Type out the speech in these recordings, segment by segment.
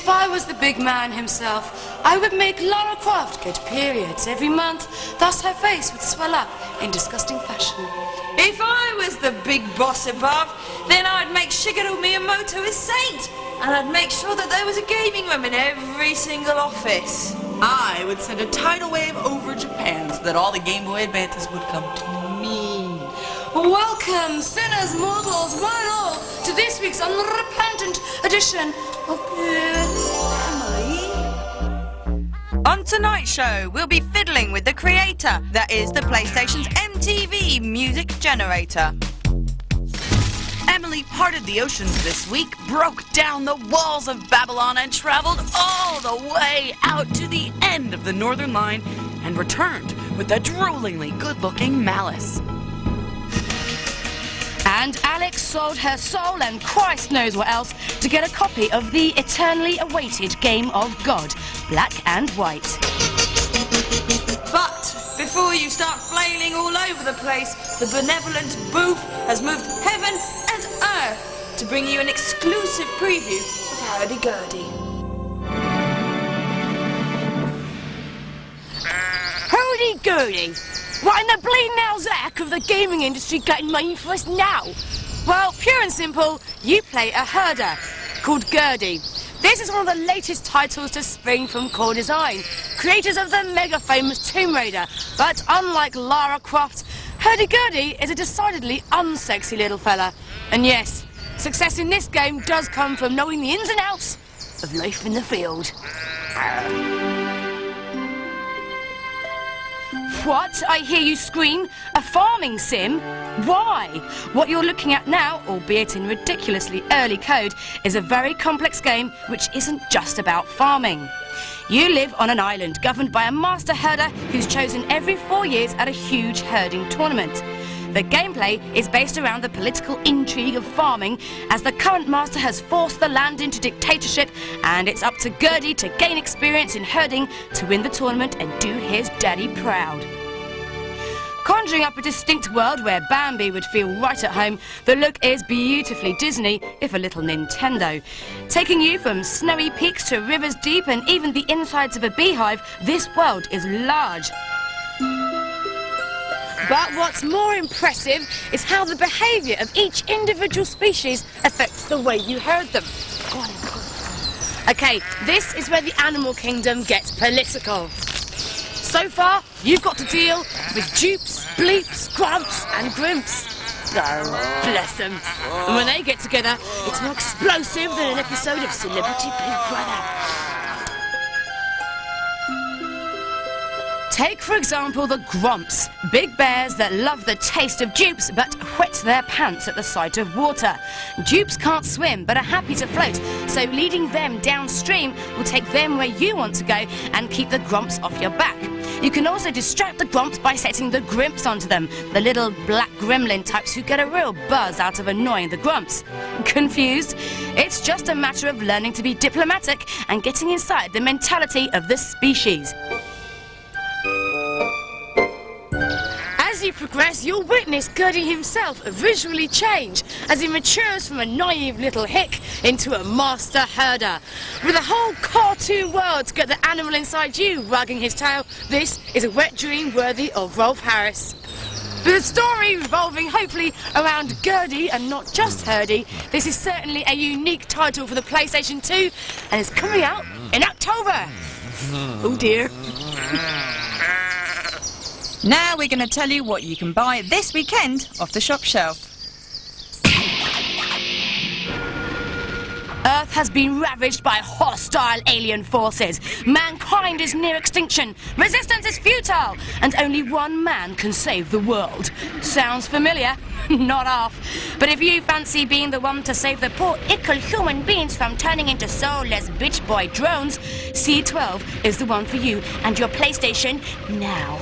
If I was the big man himself, I would make Lara Croft get periods every month, thus her face would swell up in disgusting fashion. If I was the big boss above, then I'd make Shigeru Miyamoto a saint, and I'd make sure that there was a gaming room in every single office. I would send a tidal wave over Japan so that all the Game Boy Advances would come to me. Welcome, sinners, mortals, one and all, to this week's unrepentant edition of Emily. On tonight's show, we'll be fiddling with the creator, that is the PlayStation's MTV Music Generator. Emily parted the oceans this week, broke down the walls of Babylon, and traveled all the way out to the end of the Northern Line, and returned with the droolingly good-looking Malice. And Aleks sold her soul and Christ knows what else to get a copy of the eternally awaited Game of God, Black and White. But before you start flailing all over the place, the benevolent Booth has moved heaven and earth to bring you an exclusive preview of Herdy Gerdy. Herdy Gerdy! What in the bleeding hell's heck of the gaming industry getting money for us now? Well, pure and simple, you play a herder called Gerdy. This is one of the latest titles to spring from Core Design, creators of the mega-famous Tomb Raider. But unlike Lara Croft, Herdy Gerdy is a decidedly unsexy little fella. And yes, success in this game does come from knowing the ins and outs of life in the field. What? I hear you scream. A farming sim? Why? What you're looking at now, albeit in ridiculously early code, is a very complex game which isn't just about farming. You live on an island governed by a master herder who's chosen every 4 years at a huge herding tournament. The gameplay is based around the political intrigue of farming, as the current master has forced the land into dictatorship, and it's up to Gerdy to gain experience in herding to win the tournament and do his daddy proud. Conjuring up a distinct world where Bambi would feel right at home, the look is beautifully Disney, if a little Nintendo. Taking you from snowy peaks to rivers deep and even the insides of a beehive, this world is large. But what's more impressive is how the behaviour of each individual species affects the way you herd them. Okay, this is where the animal kingdom gets political. So far, you've got to deal with dupes, bleeps, grumps and grimps. Oh, bless them. And when they get together, it's more explosive than an episode of Celebrity Big Brother. Take, for example, the grumps, big bears that love the taste of dupes but wet their pants at the sight of water. Dupes can't swim but are happy to float, so leading them downstream will take them where you want to go and keep the grumps off your back. You can also distract the grumps by setting the grimps onto them, the little black gremlin types who get a real buzz out of annoying the grumps. Confused? It's just a matter of learning to be diplomatic and getting inside the mentality of the species. As you progress, you'll witness Gerdy himself visually change as he matures from a naive little hick into a master herder. With a whole cartoon world to get the animal inside you wagging his tail, this is a wet dream worthy of Rolf Harris. With a story revolving hopefully around Gerdy and not just Herdy, this is certainly a unique title for the PlayStation 2 and is coming out in October. Oh dear. Now we're going to tell you what you can buy this weekend off the shop shelf. Earth has been ravaged by hostile alien forces. Mankind is near extinction. Resistance is futile. And only one man can save the world. Sounds familiar? Not half. But if you fancy being the one to save the poor ickle human beings from turning into soulless bitch boy drones, C12 is the one for you and your PlayStation now.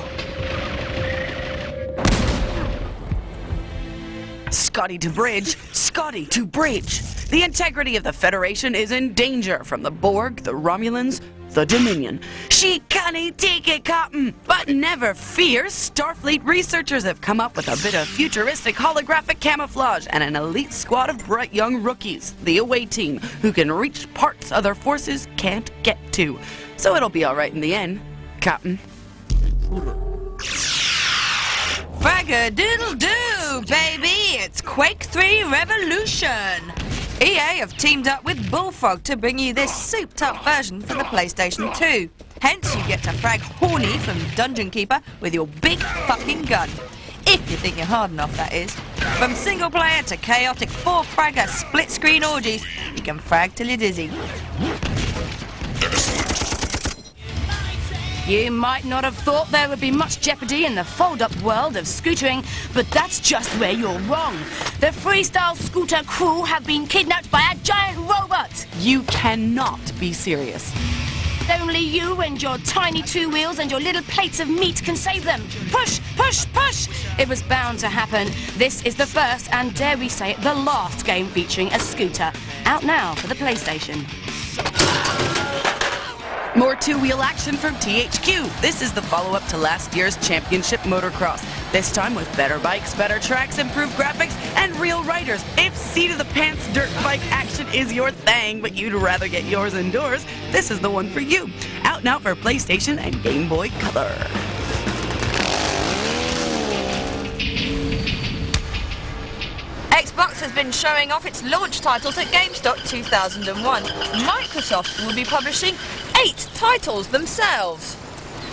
Scotty to bridge, Scotty to bridge. The integrity of the Federation is in danger from the Borg, the Romulans, the Dominion. She can't take it, Captain. But never fear, Starfleet researchers have come up with a bit of futuristic holographic camouflage and an elite squad of bright young rookies, the Away Team, who can reach parts other forces can't get to. So it'll be all right in the end, Captain. Frag-a-doodle-doo, baby! It's Quake 3 Revolution! EA have teamed up with Bullfrog to bring you this souped-up version for the PlayStation 2. Hence, you get to frag Horny from Dungeon Keeper with your big fucking gun. If you think you're hard enough, that is. From single player to chaotic 4-fragger split-screen orgies, you can frag till you're dizzy. You might not have thought there would be much jeopardy in the fold-up world of scootering, but that's just where you're wrong. The freestyle scooter crew have been kidnapped by a giant robot. You cannot be serious. Only you and your tiny two wheels and your little plates of meat can save them. Push, push, push! It was bound to happen. This is the first, and dare we say it, the last game featuring a scooter. Out now for the PlayStation. More two-wheel action from THQ. This is the follow-up to last year's championship motocross. This time with better bikes, better tracks, improved graphics, and real riders. If seat-of-the-pants dirt bike action is your thing, but you'd rather get yours indoors, this is the one for you. Out now for PlayStation and Game Boy Color. Xbox has been showing off its launch titles at GameStop 2001. Microsoft will be publishing 8 titles themselves.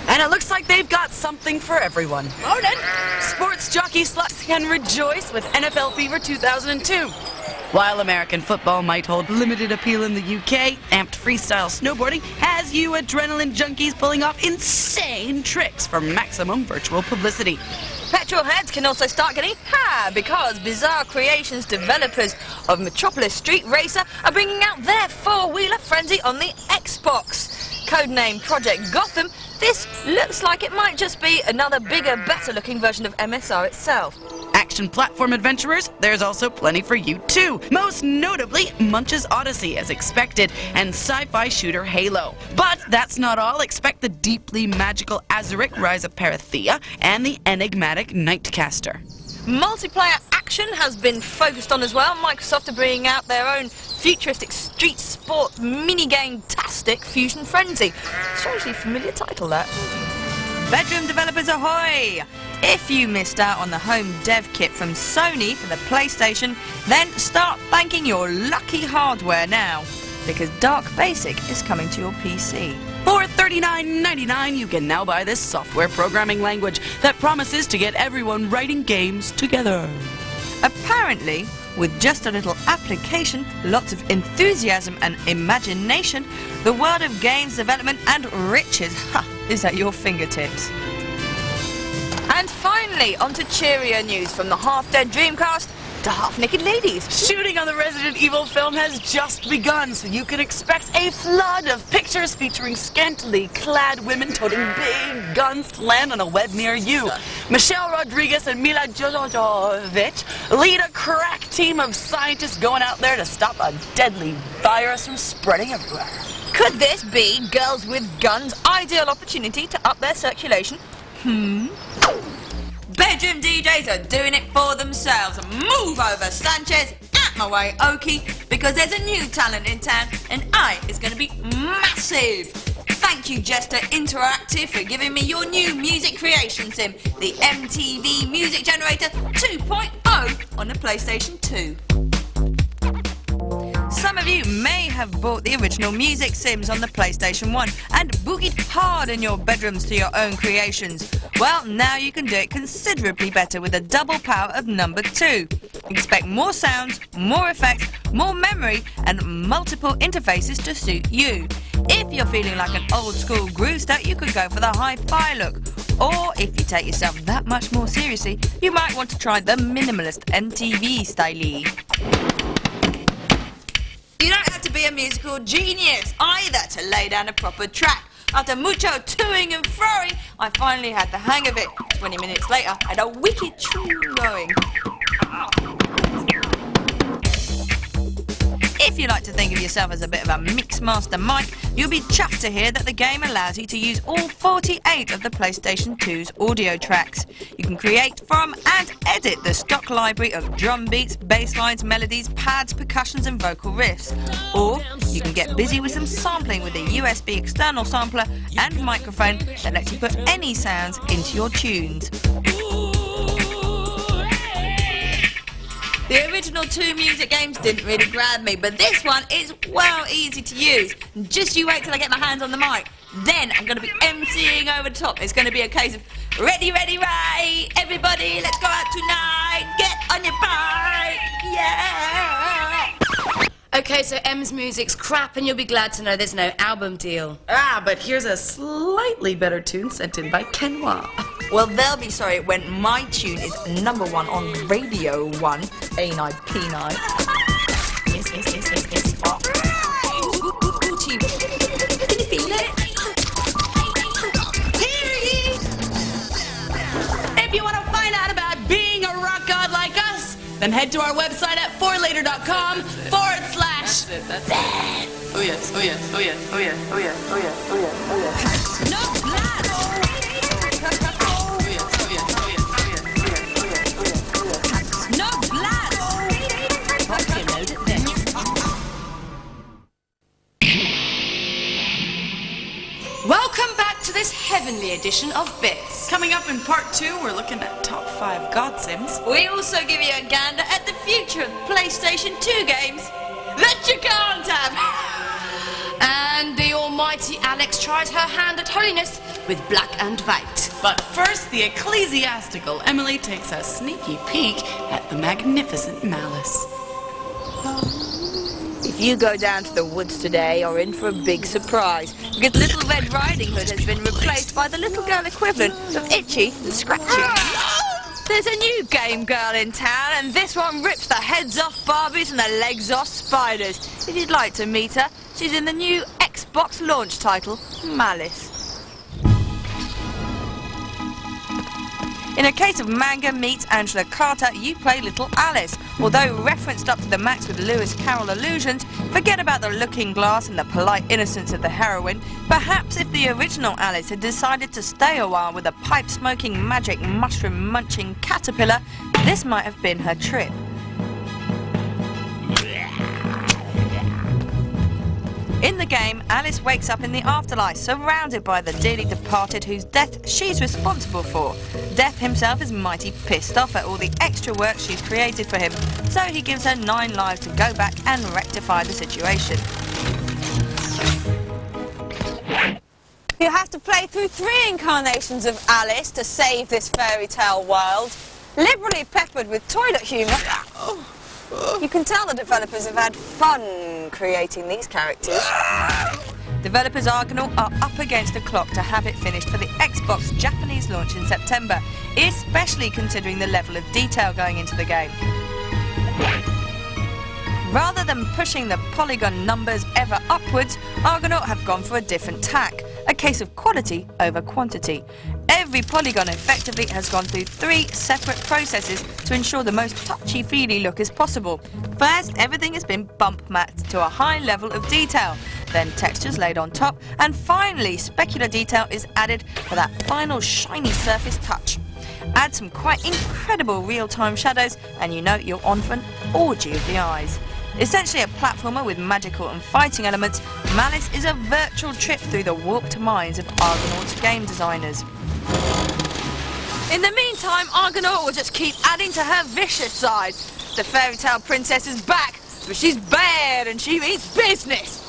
And it looks like they've got something for everyone. Oh, then, sports jockey sluts can rejoice with NFL Fever 2002. While American football might hold limited appeal in the UK, amped freestyle snowboarding has you adrenaline junkies pulling off insane tricks for maximum virtual publicity. Petrol heads can also start getting high because Bizarre Creations developers of Metropolis Street Racer are bringing out their four-wheeler frenzy on the Xbox. Codenamed Project Gotham, this looks like it might just be another bigger, better-looking version of MSR itself. Action platform adventurers, there's also plenty for you too. Most notably, Munch's Odyssey as expected, and sci-fi shooter Halo. But that's not all. Expect the deeply magical Azuric Rise of Parathea and the enigmatic Nightcaster. Multiplayer action has been focused on as well. Microsoft are bringing out their own futuristic street sport minigame-tastic Fusion Frenzy. Strangely familiar title, that. Bedroom developers ahoy! If you missed out on the home dev kit from Sony for the PlayStation, then start thanking your lucky hardware now, because Dark Basic is coming to your PC. For $39.99, you can now buy this software programming language that promises to get everyone writing games together. Apparently, with just a little application, lots of enthusiasm and imagination, the world of games development and riches is at your fingertips. And finally, on to cheerier news from the half-dead Dreamcast to half-naked ladies. Shooting on the Resident Evil film has just begun, so you can expect a flood of pictures featuring scantily clad women toting big guns to land on a web near you. Michelle Rodriguez and Mila Jovovich lead a crack team of scientists going out there to stop a deadly virus from spreading everywhere. Could this be Girls with Guns' ideal opportunity to up their circulation? Bedroom DJs are doing it for themselves. Move over, Sanchez, out my way, Okie, because there's a new talent in town, and it's going to be massive. Thank you, Jester Interactive, for giving me your new music creation sim, the MTV Music Generator 2.0 on the PlayStation 2. Some of you may have bought the original music sims on the PlayStation 1 and boogied hard in your bedrooms to your own creations. Well, now you can do it considerably better with the double power of number 2. Expect more sounds, more effects, more memory, and multiple interfaces to suit you. If you're feeling like an old school groovester, you could go for the hi-fi look. Or if you take yourself that much more seriously, you might want to try the minimalist MTV style. You don't have to be a musical genius either to lay down a proper track. After mucho toing and froing, I finally had the hang of it. 20 minutes later, I had a wicked tune going. If you like to think of yourself as a bit of a mixmaster Mike, you'll be chuffed to hear that the game allows you to use all 48 of the PlayStation 2's audio tracks. You can create from and edit the stock library of drum beats, bass lines, melodies, pads, percussions and vocal riffs. Or you can get busy with some sampling with a USB external sampler and microphone that lets you put any sounds into your tunes. The original 2 music games didn't really grab me, but this one is well easy to use. Just you wait till I get my hands on the mic. Then I'm going to be emceeing over the top. It's going to be a case of ready, ready, right, everybody, let's go out tonight. Get on your bike, yeah. Okay, so M's music's crap and you'll be glad to know there's no album deal. But here's a slightly better tune sent in by Kenwa. Well, they'll be sorry when my tune is #1 on Radio 1, A9, P9. Yes, yes, yes, yes, yes. Oh. Can you feel it? Hear ye! If you want to find out about being a rock god like us, then head to our website at forlater.com/. That's it. Oh yes, oh yes, oh yes, oh yes, oh yes, oh yes, oh yes, oh yes. No, lad! Welcome back to this heavenly edition of Bits. Coming up in part 2, we're looking at top 5 God Sims. We also give you a gander at the future of PlayStation 2 games that you can't have. And the almighty Aleks tried her hand at holiness with Black and White. But first, the ecclesiastical Emily takes a sneaky peek at the magnificent Malice. If you go down to the woods today, you're in for a big surprise, because Little Red Riding Hood has been replaced by the little girl equivalent of Itchy and Scratchy. There's a new game girl in town, and this one rips the heads off Barbies and the legs off spiders. If you'd like to meet her, she's in the new Xbox launch title, Malice. In a case of Manga meets Angela Carter, you play Little Alice. Although referenced up to the max with Lewis Carroll allusions, forget about the looking glass and the polite innocence of the heroine. Perhaps if the original Alice had decided to stay a while with a pipe-smoking, magic, mushroom-munching caterpillar, this might have been her trip. In the game, Alice wakes up in the afterlife, surrounded by the dearly departed whose death she's responsible for. Death himself is mighty pissed off at all the extra work she's created for him, so he gives her 9 lives to go back and rectify the situation. You have to play through 3 incarnations of Alice to save this fairy tale world, liberally peppered with toilet humour. You can tell the developers have had fun creating these characters. Developers Argonaut are up against the clock to have it finished for the Xbox Japanese launch in September, especially considering the level of detail going into the game. Rather than pushing the polygon numbers ever upwards, Argonaut have gone for a different tack, a case of quality over quantity. Every polygon effectively has gone through 3 separate processes to ensure the most touchy-feely look as possible. First, everything has been bump mapped to a high level of detail, then textures laid on top, and finally specular detail is added for that final shiny surface touch. Add some quite incredible real-time shadows and you know you're on for an orgy of the eyes. Essentially a platformer with magical and fighting elements, Malice is a virtual trip through the warped minds of Argonaut's game designers. In the meantime, Argonaut will just keep adding to her vicious side. The fairy tale princess is back, but she's bad and she means business.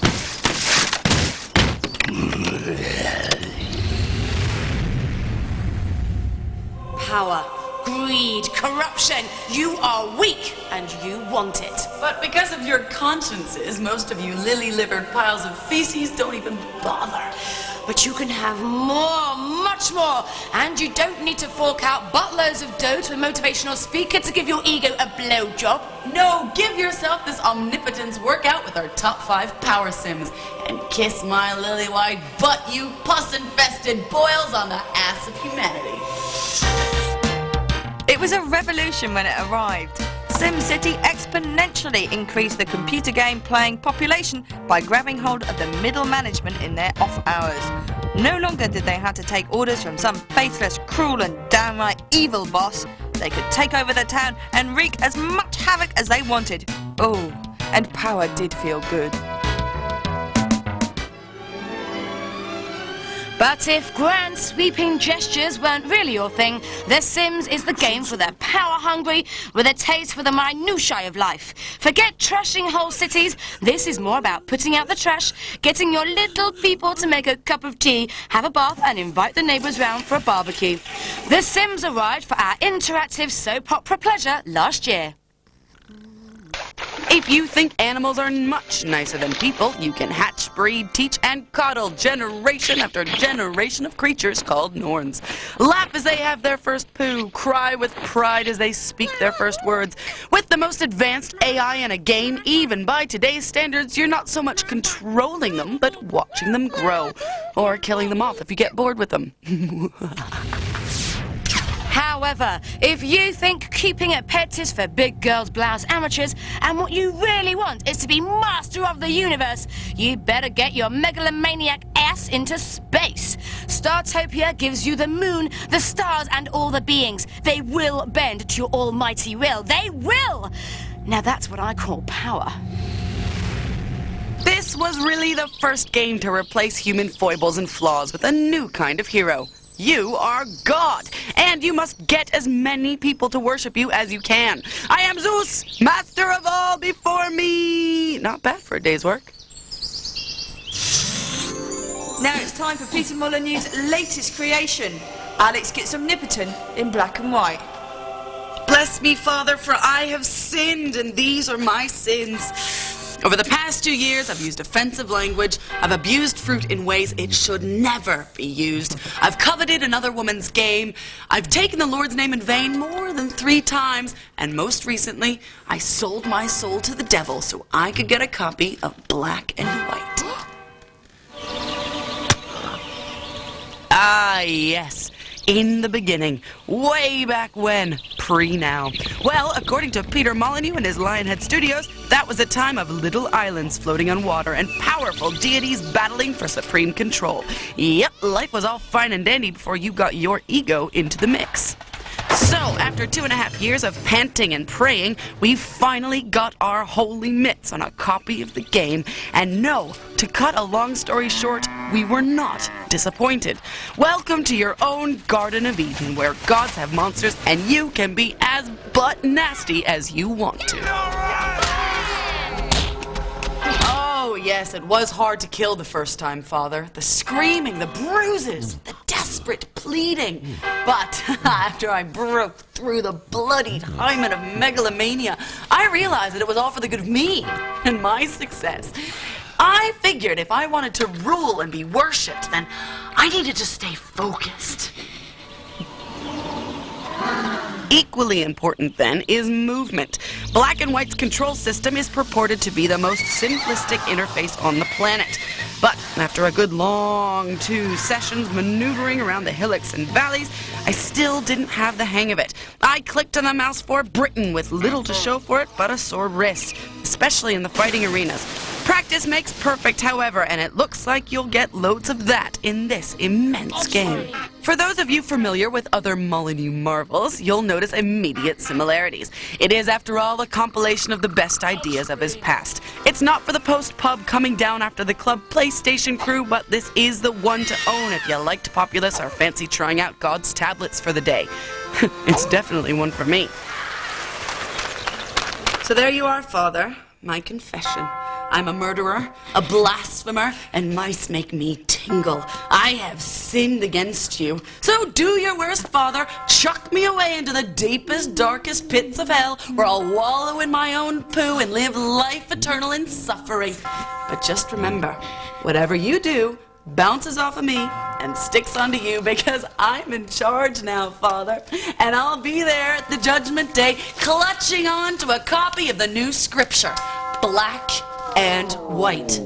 Power, greed, corruption. You are weak and you want it. But because of your consciences, most of you lily-livered piles of feces don't even bother. But you can have more, much more, and you don't need to fork out buttloads of dough to a motivational speaker to give your ego a blowjob. No, give yourself this omnipotence workout with our top 5 power sims. And kiss my lily-white butt, you pus-infested boils on the ass of humanity. It was a revolution when it arrived. SimCity exponentially increased the computer game playing population by grabbing hold of the middle management in their off hours. No longer did they have to take orders from some faithless, cruel and downright evil boss. They could take over the town and wreak as much havoc as they wanted. Oh, and power did feel good. But if grand sweeping gestures weren't really your thing, The Sims is the game for the power-hungry with a taste for the minutiae of life. Forget trashing whole cities. This is more about putting out the trash, getting your little people to make a cup of tea, have a bath and invite the neighbours round for a barbecue. The Sims arrived for our interactive soap opera pleasure last year. If you think animals are much nicer than people, you can hatch, breed, teach, and coddle generation after generation of creatures called Norns. Laugh as they have their first poo, cry with pride as they speak their first words. With the most advanced AI in a game, even by today's standards, you're not so much controlling them, but watching them grow. Or killing them off if you get bored with them. However, if you think keeping a pet is for big girls, blouse amateurs, and what you really want is to be master of the universe, you better get your megalomaniac ass into space. Startopia gives you the moon, the stars, and all the beings. They will bend to your almighty will. They will! Now that's what I call power. This was really the first game to replace human foibles and flaws with a new kind of hero. You are God, and you must get as many people to worship you as you can. I am Zeus, master of all before me. Not bad for a day's work. Now it's time for Peter Molyneux's latest creation, Aleks Krotoski in black and white. Bless me, Father, for I have sinned, and these are my sins. Over the past 2 years, I've used offensive language. I've abused fruit in ways it should never be used. I've coveted another woman's game. I've taken the Lord's name in vain more than 3 times. And most recently, I sold my soul to the devil so I could get a copy of Black and White. Ah, yes. In the beginning, way back when, pre-now. Well, according to Peter Molyneux and his Lionhead Studios, that was a time of little islands floating on water and powerful deities battling for supreme control. Yep, life was all fine and dandy before you got your ego into the mix. So, after 2.5 years of panting and praying, we finally got our holy mitts on a copy of the game. And no, to cut a long story short, we were not disappointed. Welcome to your own Garden of Eden, where gods have monsters and you can be as butt nasty as you want to. Oh, yes, it was hard to kill the first time, Father. The screaming, the bruises, the desperate pleading. But after I broke through the bloody hymen of megalomania, I realized that it was all for the good of me and my success. I figured if I wanted to rule and be worshipped, then I needed to stay focused. Equally important, then, is movement. Black and White's control system is purported to be the most simplistic interface on the planet. But after a good long 2 sessions maneuvering around the hillocks and valleys, I still didn't have the hang of it. I clicked on the mouse for Britain with little to show for it but a sore wrist, especially in the fighting arenas. Practice makes perfect, however, and it looks like you'll get loads of that in this immense game. For those of you familiar with other Molyneux marvels, you'll notice immediate similarities. It is, after all, a compilation of the best ideas of his past. It's not for the post-pub coming down after the club PlayStation crew, but this is the one to own if you liked Populous or fancy trying out God's tablets for the day. It's definitely one for me. So there you are, Father, my confession. I'm a murderer, a blasphemer, and mice make me tingle. I have sinned against you. So do your worst, Father. Chuck me away into the deepest, darkest pits of hell, where I'll wallow in my own poo and live life eternal in suffering. But just remember, whatever you do bounces off of me and sticks onto you, because I'm in charge now, Father. And I'll be there at the judgment day, clutching on to a copy of the new scripture, Black and White.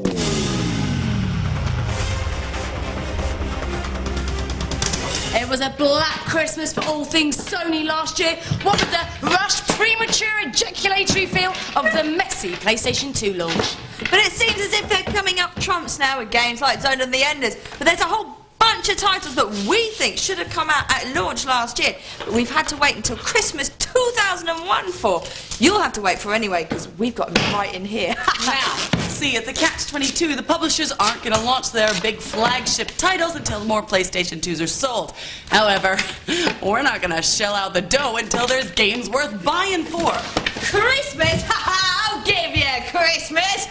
It was a black Christmas for all things Sony last year. What with the rushed, premature, ejaculatory feel of the messy PlayStation 2 launch. But it seems as if they're coming up trumps now with games like Zone of the Enders. But there's a whole bunch of titles that we think should have come out at launch last year, but we've had to wait until Christmas 2001 for. You'll have to wait for anyway, because we've got them right in here. Now, see, at the Catch-22, the publishers aren't going to launch their big flagship titles until more PlayStation 2s are sold. However, we're not going to shell out the dough until there's games worth buying for. Christmas? I'll give you Christmas!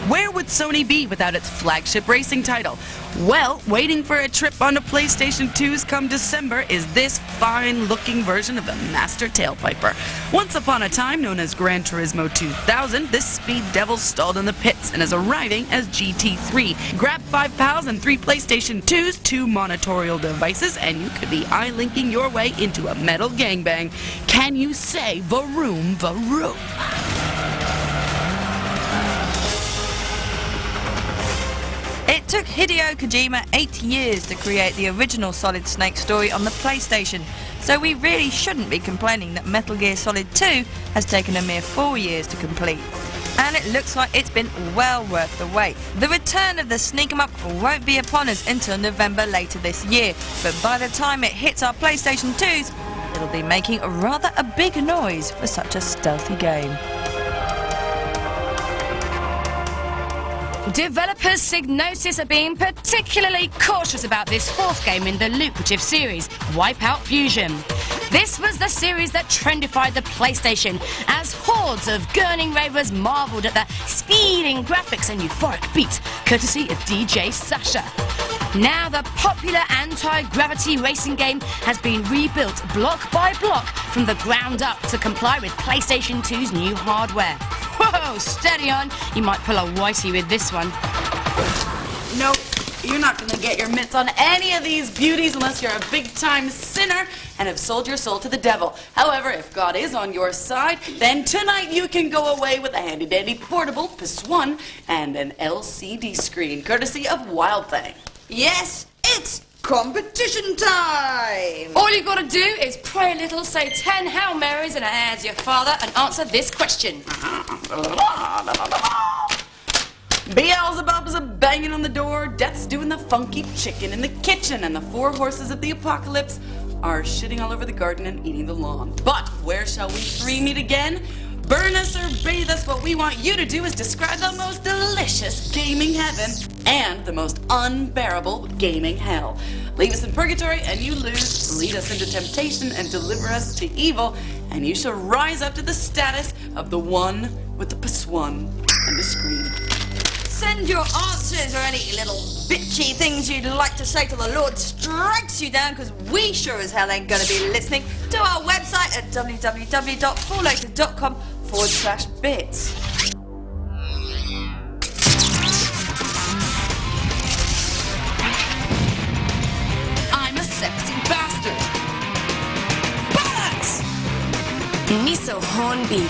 Where would Sony be without its flagship racing title? Well, waiting for a trip onto PlayStation 2s come December is this fine-looking version of the Master Tailpiper. Once upon a time known as Gran Turismo 2000, this speed devil stalled in the pits and is arriving as GT3. Grab 5 pals and 3 PlayStation 2s, 2 monitorial devices, and you could be eye-linking your way into a metal gangbang. Can you say varoom varoom? It took Hideo Kojima 8 years to create the original Solid Snake story on the PlayStation, so we really shouldn't be complaining that Metal Gear Solid 2 has taken a mere 4 years to complete. And it looks like it's been well worth the wait. The return of the sneak 'em up won't be upon us until November later this year, but by the time it hits our PlayStation 2s, it'll be making rather a big noise for such a stealthy game. Developers Psygnosis are being particularly cautious about this 4th game in the lucrative series, Wipeout Fusion. This was the series that trendified the PlayStation as hordes of gurning ravers marvelled at the speeding graphics and euphoric beats, courtesy of DJ Sasha. Now the popular anti-gravity racing game has been rebuilt block by block from the ground up to comply with PlayStation 2's new hardware. Whoa, steady on. You might pull a whitey with this one. Nope, you're not going to get your mitts on any of these beauties unless you're a big-time sinner and have sold your soul to the devil. However, if God is on your side, then tonight you can go away with a handy-dandy portable PS1 and an LCD screen, courtesy of Wild Thing. Yes, it's competition time! All you gotta do is pray a little, say 10 Hail Marys and as your father, and answer this question. Beelzebub's a banging on the door, Death's doing the funky chicken in the kitchen, and the 4 horses of the apocalypse are shitting all over the garden and eating the lawn. But where shall we 3 meet again? Burn us or bathe us, what we want you to do is describe the most delicious gaming heaven and the most unbearable gaming hell. Leave us in purgatory and you lose. Lead us into temptation and deliver us to evil, and you shall rise up to the status of the one with the PS1 and the screen. Send your answers or any little bitchy things you'd like to say till the Lord strikes you down, because we sure as hell ain't gonna be listening, to our website at www.falllater.com/bits. I'm a sexy bastard. Bollocks! Me so hornby.